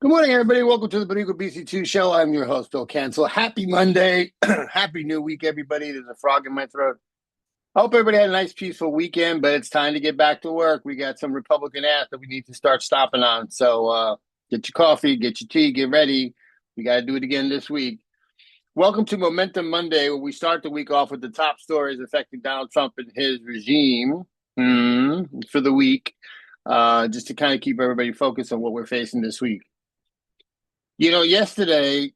Good morning, everybody. Welcome to the Benico BC2 show. I'm your host, Bill Cancel. Happy Monday. Happy new week, everybody. There's a frog in my throat. I hope everybody had a nice, peaceful weekend, but it's time to get back to work. We got some Republican ass that we need to start stopping on. So get your coffee, get your tea, get ready. We got to do it again this week. Welcome to Momentum Monday, where we start the week off with the top stories affecting Donald Trump and his regime for the week, just to kind of keep everybody focused on what we're facing this week. You know, yesterday,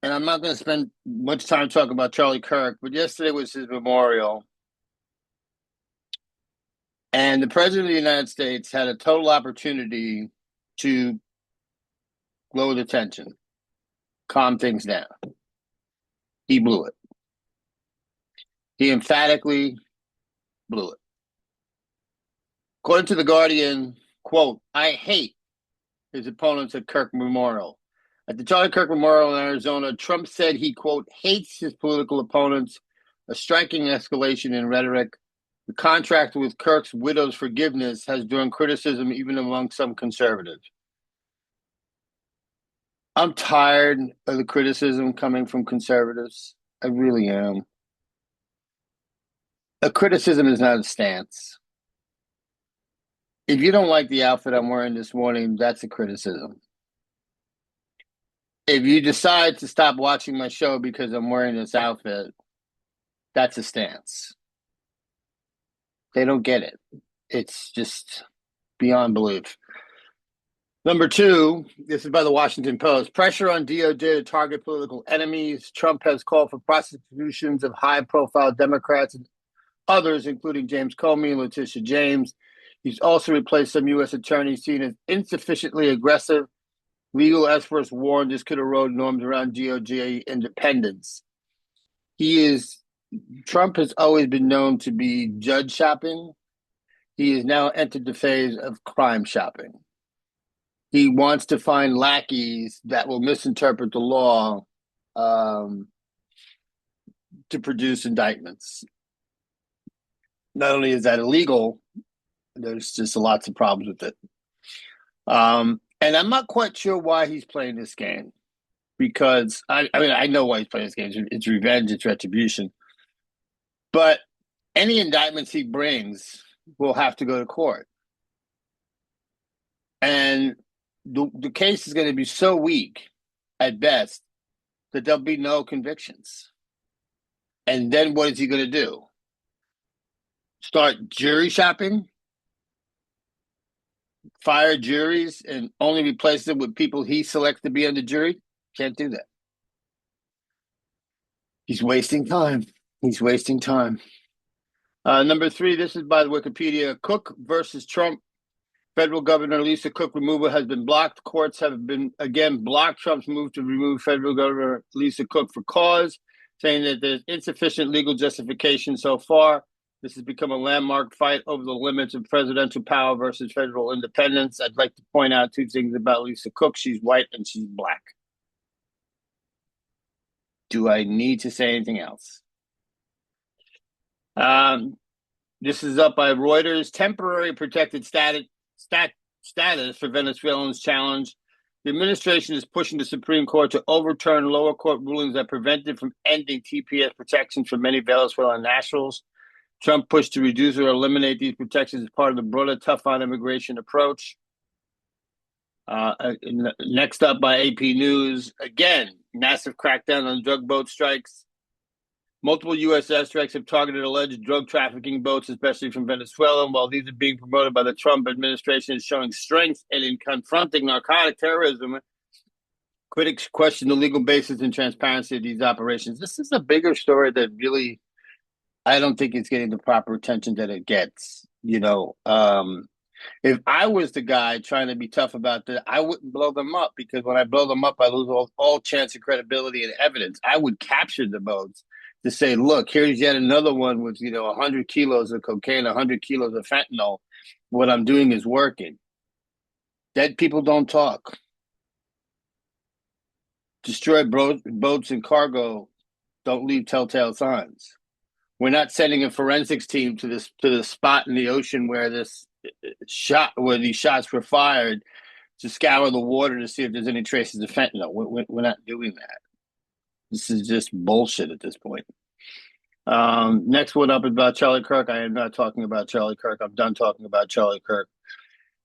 and I'm not going to spend much time talking about Charlie Kirk, but yesterday was his memorial. And the President of the United States had a total opportunity to lower the tension, calm things down. He blew it. He emphatically blew it. According to The Guardian, quote, I hate his opponents at Kirk Memorial. At the Charlie Kirk Memorial in Arizona, Trump said he, quote, hates his political opponents, a striking escalation in rhetoric. The contract with Kirk's widow's forgiveness has drawn criticism even among some conservatives. I'm tired of the criticism coming from conservatives. I really am. A criticism is not a stance. If you don't like the outfit I'm wearing this morning, that's a criticism. If you decide to stop watching my show because I'm wearing this outfit, that's a stance. They don't get it. It's just beyond belief. Number two, this is by the Washington Post. Pressure on DOJ to target political enemies. Trump has called for prosecutions of high-profile Democrats and others, including James Comey and Letitia James. He's also replaced some U.S. attorneys seen as insufficiently aggressive. Legal experts warned this could erode norms around DOJ independence. Trump has always been known to be judge shopping. He has now entered the phase of crime shopping. He wants to find lackeys that will misinterpret the law to produce indictments. Not only is that illegal, there's just lots of problems with it. And I'm not quite sure why he's playing this game, because I know why he's playing this game. It's revenge, it's retribution. But any indictments he brings will have to go to court. And the case is going to be so weak at best that there'll be no convictions. And then what is he going to do? Start jury shopping? Fire juries and only replace them with people he selects to be on the jury? Can't do that. He's wasting time. Number three, this is by the Wikipedia. Cook versus Trump. Federal Governor Lisa Cook removal has been blocked. Courts have been again blocked Trump's move to remove Federal Governor Lisa Cook for cause, saying that there's insufficient legal justification so far. This has become a landmark fight over the limits of presidential power versus federal independence. I'd like to point out two things about Lisa Cook. She's white and she's black. Do I need to say anything else? This is up by Reuters. Temporary protected status for Venezuelans challenge. The administration is pushing the Supreme Court to overturn lower court rulings that prevented from ending TPS protections for many Venezuelan nationals. Trump pushed to reduce or eliminate these protections as part of the broader tough on immigration approach. Next up by AP News, again, massive crackdown on drug boat strikes. Multiple U.S. airstrikes have targeted alleged drug trafficking boats, especially from Venezuela. While these are being promoted by the Trump administration as showing strength and in confronting narcotic terrorism, critics question the legal basis and transparency of these operations. This is a bigger story that really, I don't think it's getting the proper attention that it gets. You know, if I was the guy trying to be tough about that, I wouldn't blow them up, because when I blow them up, I lose all chance of credibility and evidence. I would capture the boats to say, look, here's yet another one with, 100 kilos of cocaine, 100 kilos of fentanyl. What I'm doing is working. Dead people don't talk. Destroyed boats and cargo don't leave telltale signs. We're not sending a forensics team to the spot in the ocean where these shots were fired to scour the water to see if there's any traces of fentanyl. We're not doing that. This is just bullshit at this point. Next one up is about Charlie Kirk. I am not talking about Charlie Kirk. I'm done talking about Charlie Kirk.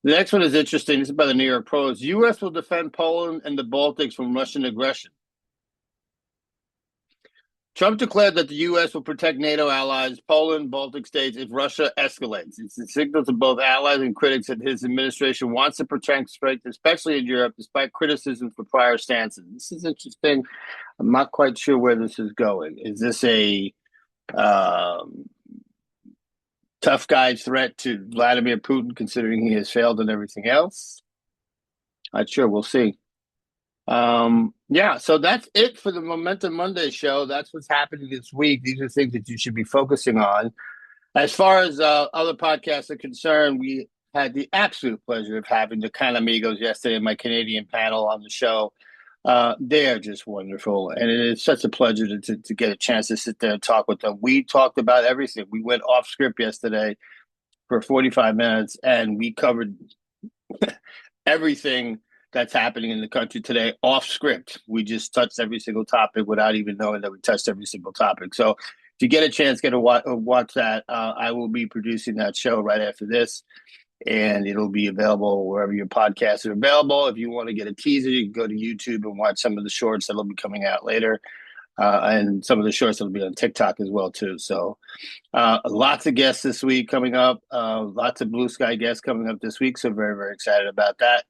The next one is interesting. This is by the New York Post. U.S. will defend Poland and the Baltics from Russian aggression. Trump declared that the U.S. will protect NATO allies, Poland, Baltic states, if Russia escalates. It's a signal to both allies and critics that his administration wants to protect strength, especially in Europe, despite criticism for prior stances. This is interesting. I'm not quite sure where this is going. Is this a tough guy threat to Vladimir Putin, considering he has failed in everything else? Not sure. We'll see. So that's it for the Momentum Monday show. That's what's happening this week. These are things that you should be focusing on. As far as other podcasts are concerned, we had the absolute pleasure of having the Kind Amigos yesterday, my Canadian panel on the show. They are just wonderful, and it is such a pleasure to get a chance to sit there and talk with them. We talked about everything. We went off script yesterday for 45 minutes, and we covered everything that's happening in the country today off script. We just touched every single topic without even knowing that we touched every single topic. So if you get a chance, watch that. I will be producing that show right after this, and it'll be available wherever your podcasts are available. If you want to get a teaser, you can go to YouTube and watch some of the shorts that'll be coming out later. And some of the shorts will be on TikTok as well, too. So lots of guests this week coming up. Lots of Blue Sky guests coming up this week. So very, very excited about that.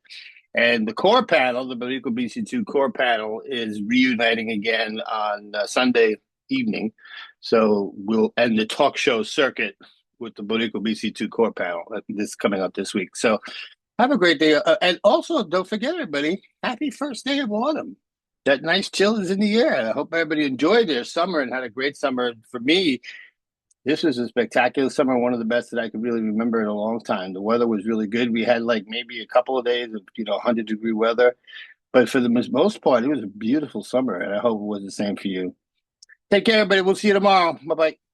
And the core panel, the Borico BC2 core panel, is reuniting again on Sunday evening. So we'll end the talk show circuit with the Borico BC2 core panel. This coming up this week. So have a great day. And also, don't forget, everybody, happy first day of autumn. That nice chill is in the air. I hope everybody enjoyed their summer and had a great summer. For me, this was a spectacular summer, one of the best that I could really remember in a long time. The weather was really good. We had like maybe a couple of days of 100-degree weather, but for the most part, it was a beautiful summer, and I hope it was the same for you. Take care, everybody. We'll see you tomorrow. Bye-bye.